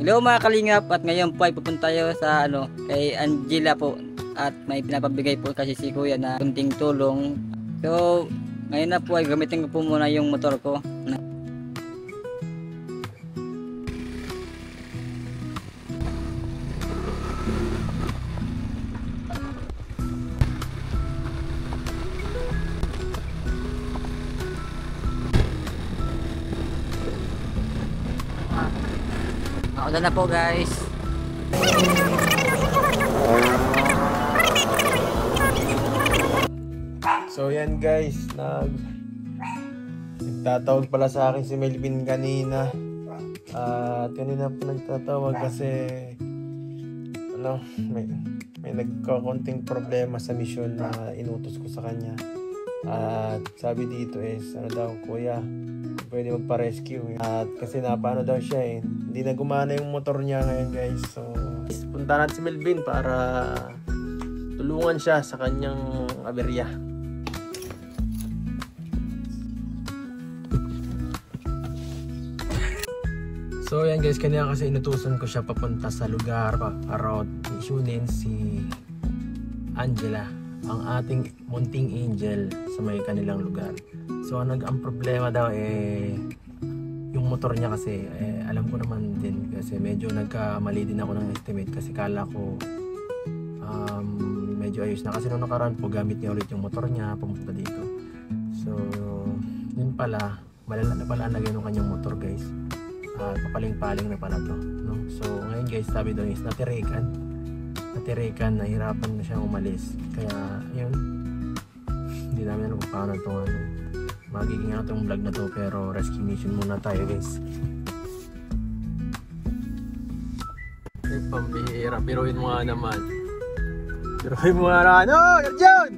Hello mga kalingap, at ngayon po ay pupunta tayo sa kay Angela po, at may pinapabigay po kasi si kuya na kunting tulong. So ngayon na po ay gamitin ko po muna yung motor ko. Naulan na po guys. So yan guys, nagtatawag pala sa akin si Melvin kanina. At kanina po nagtatawag kasi may nagkakonting problema sa misyon na inutos ko sa kanya. At sabi dito is kuya, pwede magpa-rescue. At kasi napaano daw siya hindi na gumana yung motor niya ngayon guys. So punta natin si Melvin para tulungan siya sa kanyang aberya. So yan guys, kanina kasi inutusan ko siya papunta sa lugar para isunin si Angela, ang ating munting angel sa may kanilang lugar. So ang problema daw yung motor niya kasi alam ko naman din kasi medyo nagkamali din ako ng estimate kasi kala ko medyo ayos na kasi nung nakaraan po gamit niya ulit yung motor niya pumunta dito. So yun pala, malala na pala ang lagay ng kanyang motor guys. Papaling-paling na pala to, no? So ngayon guys, sabi doon is natirikan, nahirapan na siyang umalis. Kaya yun, hindi namin alam kung paano itong magiging itong vlog na to, pero rescue mission muna tayo guys. Ay pambihira, biruin mo nga naman. Biruin mo nga naman, Yarjon!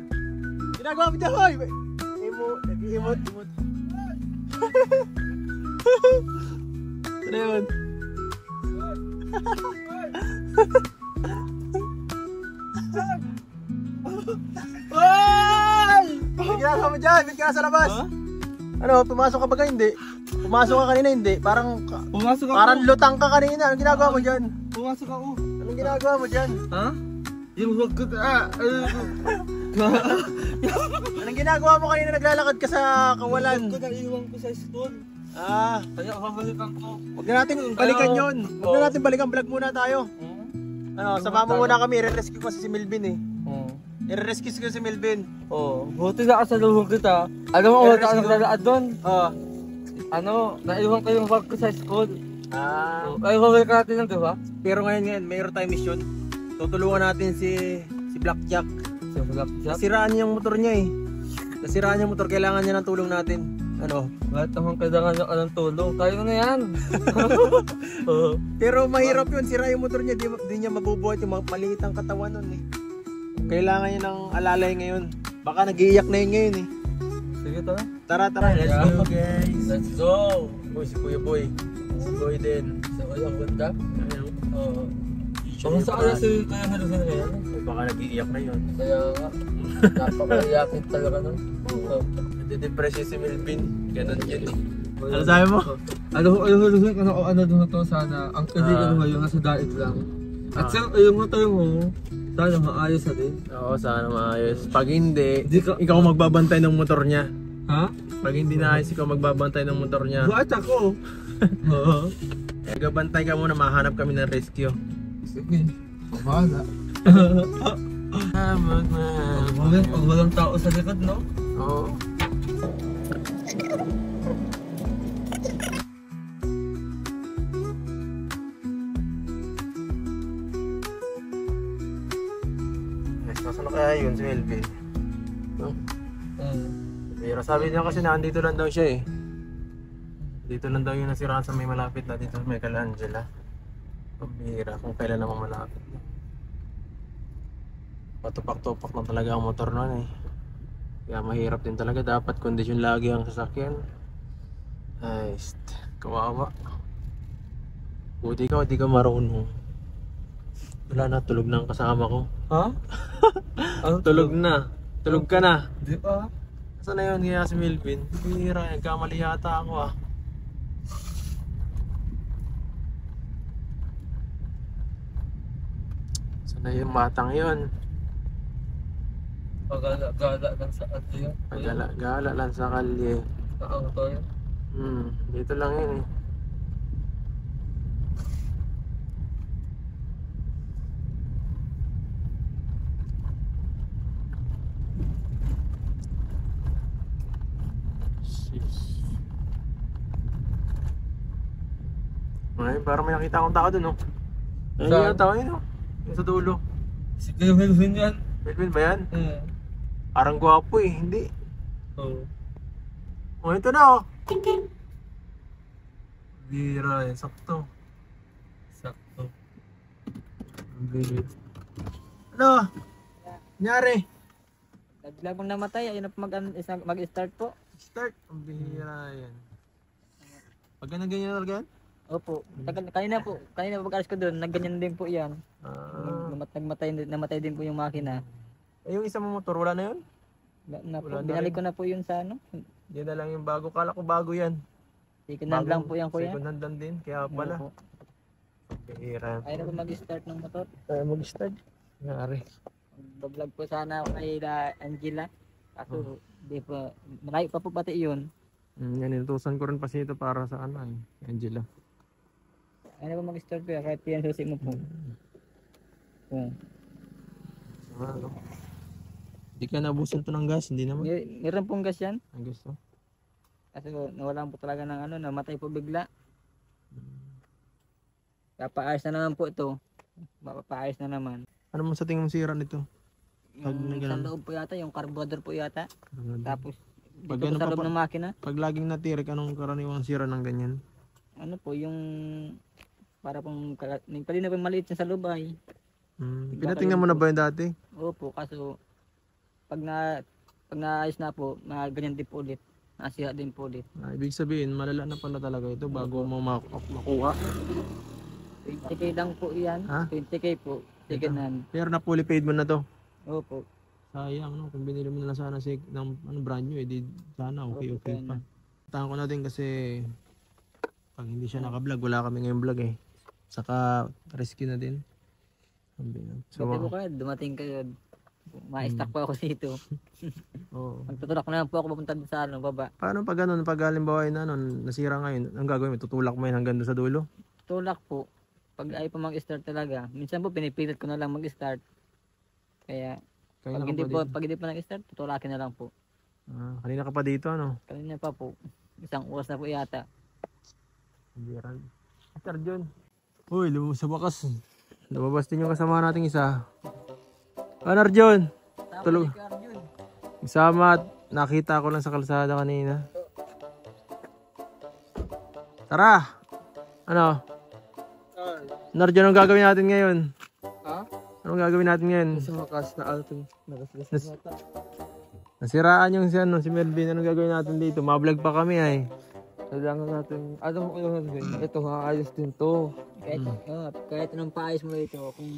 Ginagawa mo dyan, hoy! Nag-i-emote. Ano yun? Ay! May ginagawa mo dyan? Ba't ka sa labas? Huh? Ano, pumasok ka ba hindi? Pumasok ka kanina hindi? Parang lutang ka kanina. Anong ginagawa mo dyan? Pumasok ako. Anong ginagawa mo dyan? Ha? Yung wag ko Anong ginagawa mo kanina? Naglalakad ka sa kawalan. Wag ko naiwan ko sa school. Kaya babalikan ko. Huwag na natin balikan yun. Huwag na natin balikan, vlog muna tayo. Sama mo muna kami, i-rescue ko si Melvin I-rescue ko si Melvin. Buti na kasaluhan kita. Alam mo, wala ka naglalaan doon. Naiwan ko yung bag ko sa school. Ay, babalikan natin lang, diba? Pero ngayon, mayroon tayong mission. Tutulungan natin si Blackjack. Si Blackjack? Nasiraan niya yung motor niya Nasiraan niya yung motor, kailangan niya ng tulong natin. Lahat naman kailangan niya ng tulong. Tayo na yan. Pero mahirap yun, sira yung motor niya. Di niya mabubuhat yung maliit ang katawan nun Kailangan niya ng alalay ngayon. Baka nag-iiyak na yun ngayon Sige, tara. Tara, let's go guys. Let's go. Si Kuya Boy. Si Boy din. Sa ang ganda. Saan kaya si Kaya Melusin ngayon? Baka nag-iiyak na yun. Kaya nga, napaka-iyakin talaga nun. Nade-depress si Melvin. Ganon yun Ano sabi mo? Ano doon to sana. Ang kasi yung nasa daig lang. At yung motor mo, sana maayos din. Oo, sana maayos. Pag hindi, ikaw magbabantay ng motor niya. Ha? Pag hindi naayos, ikaw magbabantay ng motor niya. Buat ako. Oo. Magbabantay ka muna, mahanap kami ng rescue. Sige, pabala. Pag walang tao sa likod, no? Oo. Nasaan na kaya yun si Melvin? Pero sabi niya kasi nandito lang daw siya Dito lang daw yung nasiraan sa may malapit na dito sa may kala Angela. Pambihira kung kailan naman malapit. Patupak-tupak na talaga ang motor nun Kaya mahirap din talaga. Dapat kondisyon lagi ang sasakyan. Ay, kawawa. Buti ka, di ka marunong. Wala na, tulog na ang kasama ko. Ha? Tulog na. Tulog ka na. Di pa. Saan na yun kaya si Melvin? Bihira, nagkamali yata ako Ano yung batang yun? Pagala-gala lang sa ano yan. Gala lang sa kalye. Sa auto yan. Dito lang yun eh. Ay, parang may nakita akong tao dun, oh. Ay, Saan? yung tao yun, oh. Yung sa dulo. Si Kuya Melvin yan. Melvin ba yan? Parang gwapo eh, hindi. Oo. Oh, ito na, oh. Bira, yan, sakto. Sakto. Bira. Ano? Nangyari? Nagla pong namatay, ayun na po mag-start po. Start. Ang bihira yan. Pagka na ganyan talaga yan? Opo, kanina po pag-alis ko doon, nagganyan din po yan. Namatay din po yung makina. Eh, yung isang motor, wala na yun? Wala na Binalik rin. ko na po yun sa ano. Yan na lang yung bago. Kala ko bago yan. Second hand lang po yan kuya. Second hand lang din. Kaya pala. Opo. Bihira. Ayun na po mag-start ng motor. Kaya mag-start. Nangyari. Mag-vlog po sana ako kay Angela. Kaso, di po, malayo pa po pati yun. Yan, inutusan ko rin pa ito para sa ano eh. Angela. Ayun na po mag-start po yan, kahit yan susi mo po. Ano? Hindi ka nabusan to ng gas, hindi naman. Meron pong gas yan. Ang gusto. Kasi nawalan po talaga ng ano, namatay po bigla. Papaayos na naman po ito. Papaayos na naman. Ano mo sa tingin mo sira nito? Pag Yung sa nagano? loob po yata, yung carburetor po yata. Tapos, Pag dito ano po sa pa loob pa- ng makina. Pag laging natirik, anong karaniwang sira ng ganyan? Ano po, yung para pong kanina po maliit yan sa loob ay. Pinatingnan mo na ba yun dati? Opo, kaso pag naayos na po, ganyan din po ulit. Nasira din po ulit. Ibig sabihin, malala na pala talaga ito bago mo makuha. 20k lang po yan. Ha? 20k po. Second hand. Pero na fully paid mo na to. Opo. Sayang, no? Kung binili mo na lang sana ng brand new, di sana okay pa. Tahan ko natin kasi pag hindi siya naka-vlog, wala kami ngayong vlog eh. Saka risky na din. So, po kayo, dumating kayo. Ma-stack po ako dito. Oo. Magtutulak na lang po ako papunta sa ano, baba. Paano pag ganun, pag halimbawa yun, nasira ngayon, ang gagawin mo, tutulak mo yun hanggang doon sa dulo? Tulak po. Pag ayaw pa mag-start talaga. Minsan po pinipilit ko na lang mag-start. Kaya Kaya pag na hindi, ka pa dito. pag hindi pa nag-start, tutulakin na lang po. Kanina ka pa dito, ano? Kanina pa po. Isang oras na po yata. Biran. Sir John. Uy, lumabas sa bakas. Lumabas din yung kasama nating isa. Ano, John? Tulog. Isama at nakita ko lang sa kalsada kanina. Tara! Ano? Narjan, anong gagawin natin ngayon? Ha? Anong gagawin natin ngayon? Sa makas na alto. Nagasgas na. Nasiraan yung si Melvin. Anong gagawin natin dito? Mablog pa kami ay. Kailangan natin. Ano mo kailangan? Ito nga, ayos din to. Kahit anong paayos mo ito, kung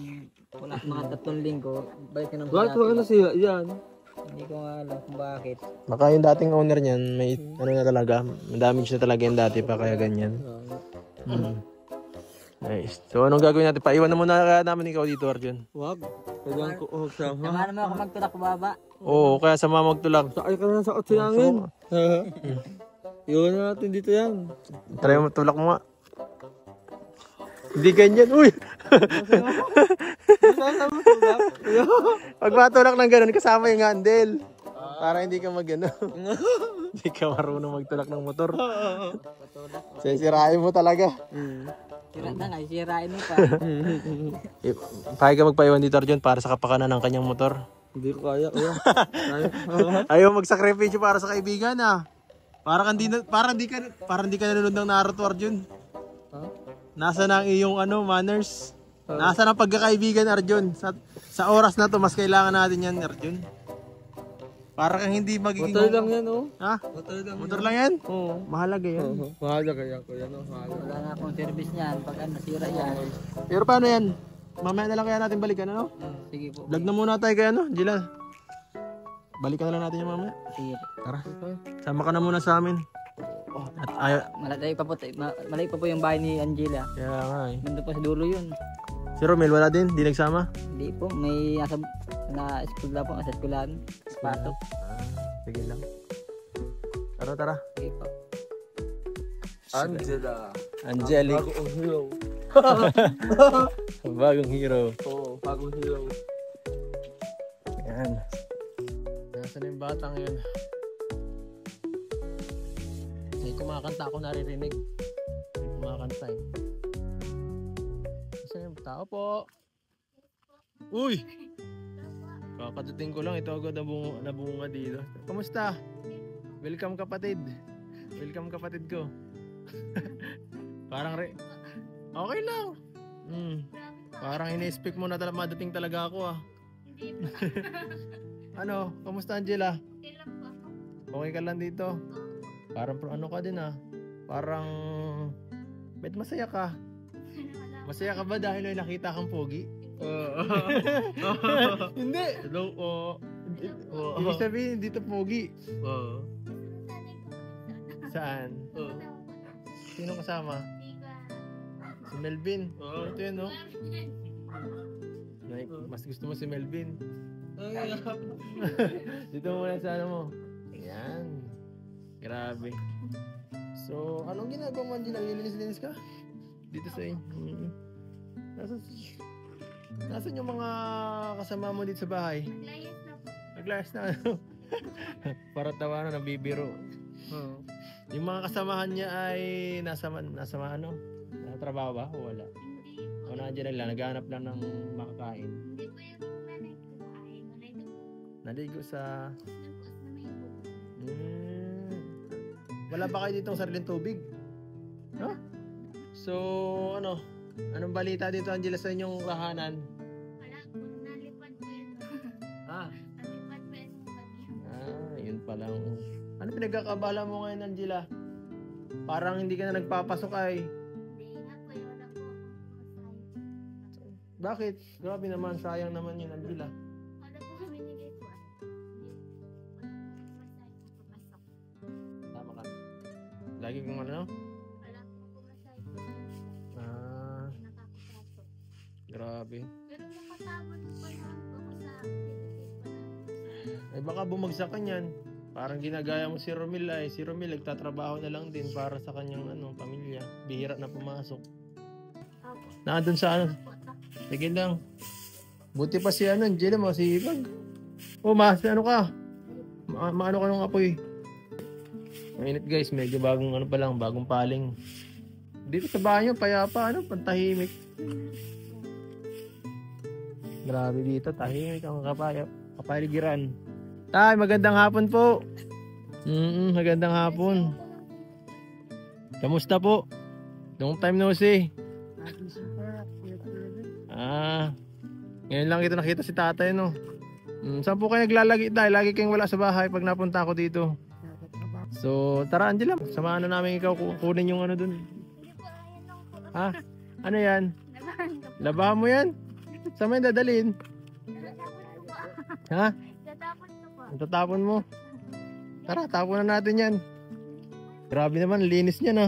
wala mga 3 linggo, balik ka ng Bakit mo siya? Yan. Hindi ko nga alam kung bakit. Baka yung dating owner niyan, may ano na talaga, damage na talaga yung dati pa kaya ganyan. Nice. So anong gagawin natin? Paiwan na muna kaya namin ikaw dito, Arjun. Wag. Kailangan ko sama. Samahan naman ako magtulak baba. Oo, kaya sama magtulak. Sakay ka na sa otso namin. Iwan na natin dito yan. Try mo, tulak mo nga. Hindi ganyan, uy! Pag matulak ng ganun, kasama yung handle. Para hindi ka mag-ano. Hindi ka marunong magtulak ng motor. Sisirain mo talaga. Sira na nga, sirain mo pa. Pahig ka magpaiwan dito, Arjun, para sa kapakanan ng kanyang motor. Hindi ko kaya. Ayaw magsakripisyo para sa kaibigan, ah. Parang di ka nanonood ng Naruto, Arjun. Nasa na ang iyong manners? Nasa na pagkakaibigan, Arjun? Sa oras na to, mas kailangan natin yan, Arjun. Para kang hindi magiging... Motor lang yan, oh. Ha? Motor lang. Motor lang yan? Oo. Mahalaga yan. Mahalaga yan, kuya, no? Mahalaga. Wala na akong service niyan. Pag nasira yan. Pero paano yan? Mamaya na lang kaya natin balikan, ano? Sige po. Vlog na muna tayo kaya, Gila. Balikan na lang natin yung mamaya. Sige po. Tara. Sama ka na muna sa amin. At Malayo pa po yung bahay ni Angela. kaya nga eh. Nandun pa sa dulo yun. Si Romel, wala din? Di nagsama? Hindi po, may nasa eskwela po, nasa eskwelahan. Pasok. Sige lang. Tara. Sige po. Angela. Angelic. Bagong hero. Bagong hero. Oo, bagong hero. Ayan. Nasaan na yung bata ngayon? May kumakanta ako naririnig. May kumakanta eh. Nasaan yung tao po? Uy! Kakatuting ko lang. Ito agad nabunga dito. Kamusta? Welcome kapatid. Welcome kapatid ko. Parang okay lang. Parang ini-expect mo na madating talaga ako ah. Ano? Kamusta Angela? Okay ka lang dito? Parang ano ka din ah. Parang bet masaya ka. Masaya ka ba dahil may nakita kang pogi? Hindi. Ibig sabihin dito pogi. Saan? Sino kasama? Si Melvin. Ito yun no? Mas gusto mo si Melvin. Dito muna sa ano mo. Ayan. Grabe. So, anong ginagawa mo? Linis ka? Dito sa inyo. Nasaan yung mga kasama mo dito sa bahay? Naglayas na ano? Para tawa na, nabibiro. Yung mga kasamahan niya ay nasa ano? Trabaho ba? O wala? O nandiyan lang, naghahanap lang ng makakain. Naligo sa... Wala ba kayo ditong sariling tubig? Huh? So, ano? Anong balita dito, Angela, sa inyong lahanan? Wala po, nalipad po yun. Nalipad po yun. Yun pala. Ano pinagkakabala mo ngayon, Angela? Parang hindi ka na nagpapasok ay. Hindi na po, wala po akong masaya. Bakit? Grabe naman, sayang naman yun, Angela. Wala po kami nilay po. Wala po masaya po pasok. Tama ka. Lagi kong ano? Wala po masaya po. Nakakapasok. Grabe. Pero nakatawad po lang po ako sa pinipit po na. Ay baka bumagsak ka niyan. Parang ginagaya mo si Romel ay. Si Romel nagtatrabaho na lang din para sa kanyang pamilya. Bihira na pumasok. Opo. Nandun sa ano? Sige lang. Buti pa si Angela mo, si Ibag. Ano ka? Maano ka ng apoy? Mainit guys, medyo bagong pa lang, bagong paling. Dito sa bahay nyo, payapa, pantahimik. Grabe dito, tahimik ang kapaligiran. Tay, magandang hapon po. Magandang hapon. Kamusta po? Long time no see. Ngayon lang kita nakita si tatay no. Saan po kayo naglalagi tayo? Lagi kayong wala sa bahay pag napunta ako dito. So, tara Angela, samahan na namin ikaw kunin yung ano dun. Hindi po, ayan lang po. Ano yan? Labahan mo yan? Saan mo yung dadalhin? Ha? Tatapon mo? Tara, tapon na natin yan. Grabe naman, linis niya na.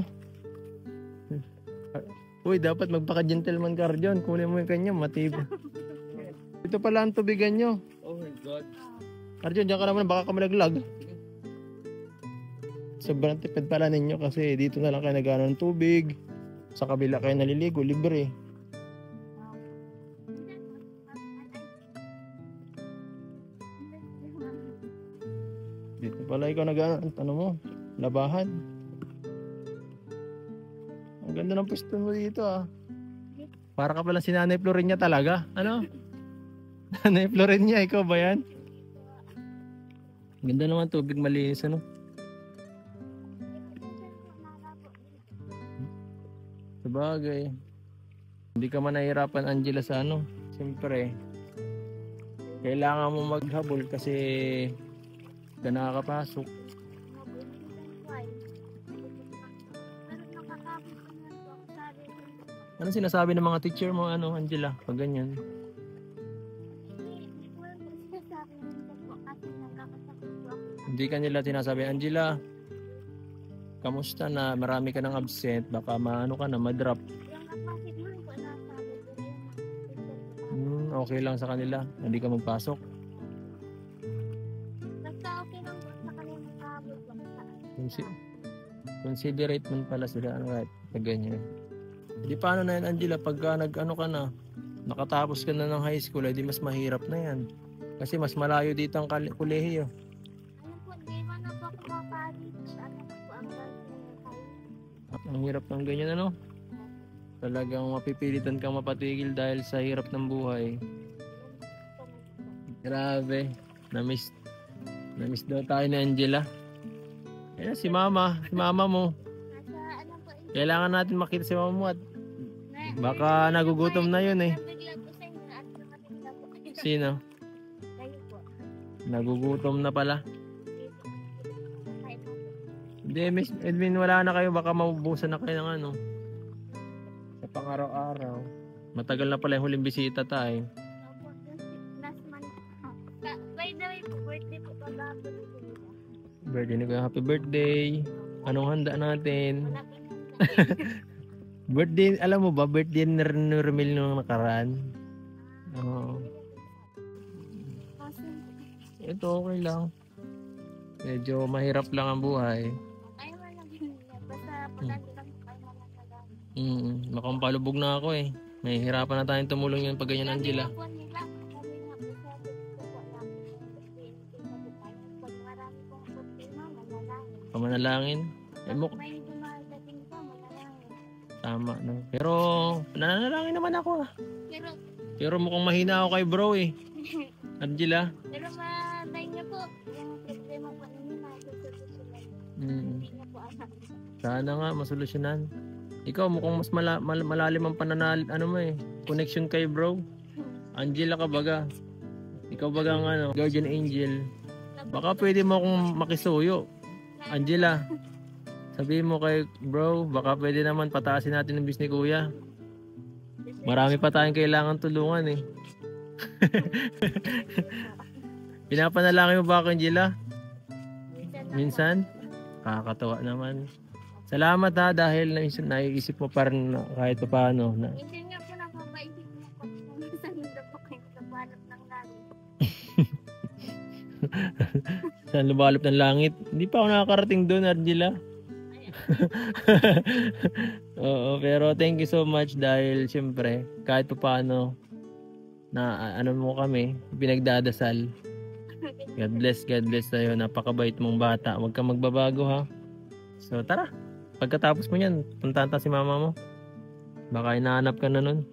Uy, dapat magpaka-gentleman ka dyan. Kunin mo yung kanya, matibay. Ito pala ang tubigan nyo. Oh my God. Arjun, dyan ka naman, baka ka malaglag. Sobrang tipid pala ninyo kasi dito na lang kayo nagano ng tubig. Sa kabila kayo naliligo, libre. Dito pala ikaw ano mo, labahan. Ang ganda ng pwesto mo dito ah. Para ka pala si Nanay Florinia talaga. Ano? Nanay Florinia, ikaw ba yan? Ganda naman tubig, malinis ano? Sabagay. Hindi ka man nahihirapan Angela sa ano. Siyempre, kailangan mo maghabol kasi ka nakakapasok. Ano sinasabi ng mga teacher mo Angela pag ganyan? Hindi ka nila sinasabi, Angela, kamusta na? Marami ka ng absent, baka maano ka na, madrop. okay lang sa kanila, hindi ka magpasok. Basta okay lang po sa kanila makabot lang sa Considerate man pala sila, kahit na ganyan. Hindi paano na yan, Angela, pagka nag-ano ka na, nakatapos ka na ng high school, ay di mas mahirap na yan. Kasi mas malayo dito ang kolehiyo. ano po, di man na po ako mapali. Ano na po ang gagawin. Ang hirap ng ganyan, ano? Talagang mapipilitan kang mapatigil dahil sa hirap ng buhay. Grabe. Na-miss daw tayo ni Angela. Ayan, si mama mo. Nasa ano po, Kailangan natin makita si mama mo at baka nagugutom na yun eh. nabigla po sa inyo at nakatila po kayo. Sino? Kayo po. Nagugutom na pala. Kahit po. Hindi, Miss Edwin, wala na kayo. Baka maubusan na kayo ng ano. Sa pang-araw-araw. Matagal na pala yung huling bisita tayo. Opo, last month. By the way po, birthday po pag-abot po. Birthday ni Kuya, happy birthday. Anong handa natin? Malaking handa. Birthday, alam mo ba, birthday ni Romel nung nakaraan. Oo. Kasi, Ito okay lang. Medyo mahirap lang ang buhay. ay walang hiya. Basta palagi lang po kayo mananagal. Makampalubog na ako eh. Mahihirapan na tayong tumulong yun pag ganyan, Angela. Sabi nga po nila, sabi nga po sabi ko po, alam ko po, pag marami pong problema, manalangin. Pamanalangin. Eh, May dumadating pa, manalangin. tama, no? Pero, nananalangin naman ako ah. Pero, Mukhang mahina ako kay bro eh. Angela. pero malay niyo po, yung problema po ninyo, masusunod. Hindi niyo po alam. Sana nga masolusyonan. Ikaw mukhang mas malalim ang ano mo eh. Connection kay bro. Angela ka baga. Ikaw baga ang ano, guardian angel. Baka pwede mo akong makisuyo. Angela. Sabihin mo kay bro, baka pwede naman pataasin natin ang business ni kuya. Marami pa tayong kailangan tulungan eh. Pinapanalangin mo ba ako, Angela? Minsan? Kakatawa naman. Salamat ha dahil naiisip mo pa rin kahit pa paano na Hindi nga po napapaisip mo po kung minsan hindi po kayo sa balot ng langit. sa lubalop ng langit. Hindi pa ako nakakarating doon, Angela. Oo, pero thank you so much dahil siyempre kahit pa paano na ano mo kami, pinagdadasal. God bless tayo. Napakabait mong bata. Huwag kang magbabago ha. So tara. Pagkatapos mo yan, puntahan ta si mama mo. Baka hinahanap ka na nun.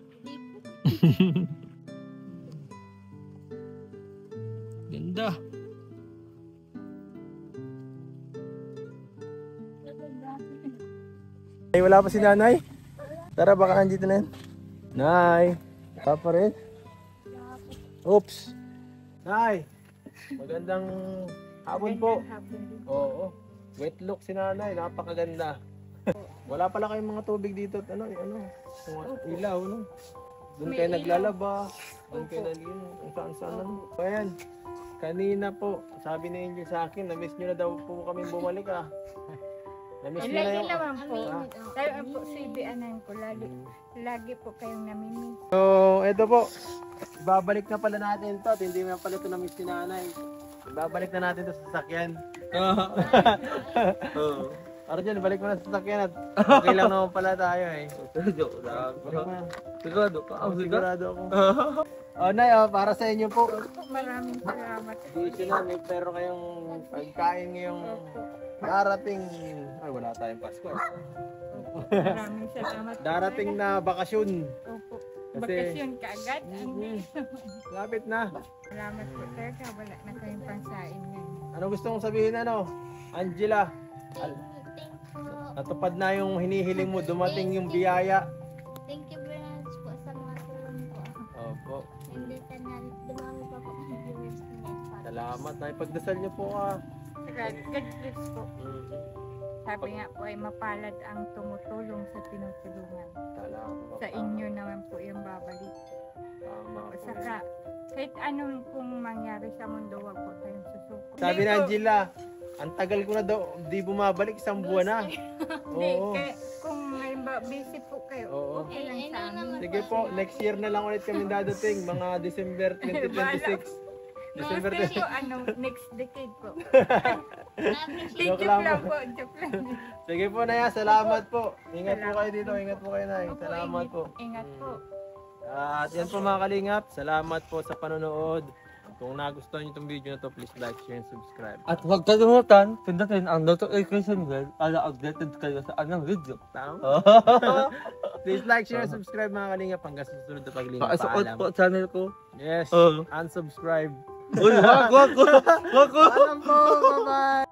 Ganda. Ay, wala pa si nanay? Tara, baka andito na yan. Nay, wala pa rin? Oops. Nay, magandang hapon po. Oo. Wet look si nanay, napakaganda. Wala pala kayong mga tubig dito at mga ilaw, no? Doon kayo naglalaba, doon kayo nalinom, kung saan. So ayan, kanina po, sabi ni Angel sa akin, na-miss nyo na daw po kami bumalik ah. Na-miss nyo na Lagi yung... naman po. Tayo po si Bianan ko. Lagi po kayong namimiss. So, eto po, babalik na pala natin to at hindi na pala ito na-miss ni nanay. Babalik na natin ito sa sasakyan. Oo. Arjan, balik mo na sa sasakyan at okay lang naman pala tayo eh. Joke lang. Balik mo na. Sigurado ka? Sigurado ako. Nay, para sa inyo po. Maraming salamat. Dito na, may pero kayong pagkain ngayong darating. Ay, wala tayong Pasko. Maraming salamat. Darating na bakasyon. Opo. Kasi- Bakasyon kaagad. Lapit na. Salamat po talaga. Wala na kayong pansain ngayon. Ano gusto mong sabihin, ano? Angela, Thank you po. natupad na yung hinihiling mo. Dumating yung biyaya. Thank you very much po sa mga tulong po. Opo. Hindi ka na dumami pa po ang viewers niya. Salamat. Naipagdasal niyo po ah. God bless po. Sabi nga po ay mapalad ang tumutulong sa tinutulungan. Salamat. Sa inyo naman po yung babalik. Tama po. Saka kahit anong kung mangyari sa mundo, wag po tayong susuko. Sabi ni Angela, ang tagal ko na daw, di bumabalik, isang buwan na. Hindi, Oo. kaya kung may busy po kayo. Oo. Okay lang sa amin. Sige po, next year na lang ulit kami dadating, mga December 2026. December Next po, next decade po. Joke Joke lang lang po. po, joke lang. Sige po, Naya, salamat po. Ingat po Salamat. kayo dito, ingat po kayo, Nay. Opo, Salamat po. Ingat po. At yan po mga kalingap, salamat po sa panonood. Kung nagustuhan niyo itong video na to, please like, share, and subscribe. At huwag kalimutan, pindutin ang notification bell para updated kayo sa anong video. Tama? Please like, share, and subscribe mga kalingap hanggang sa susunod na paglingap. Pakisuot Paalam. po channel ko. Yes, Oh. unsubscribe. Uy, wag. Paalam po, bye-bye!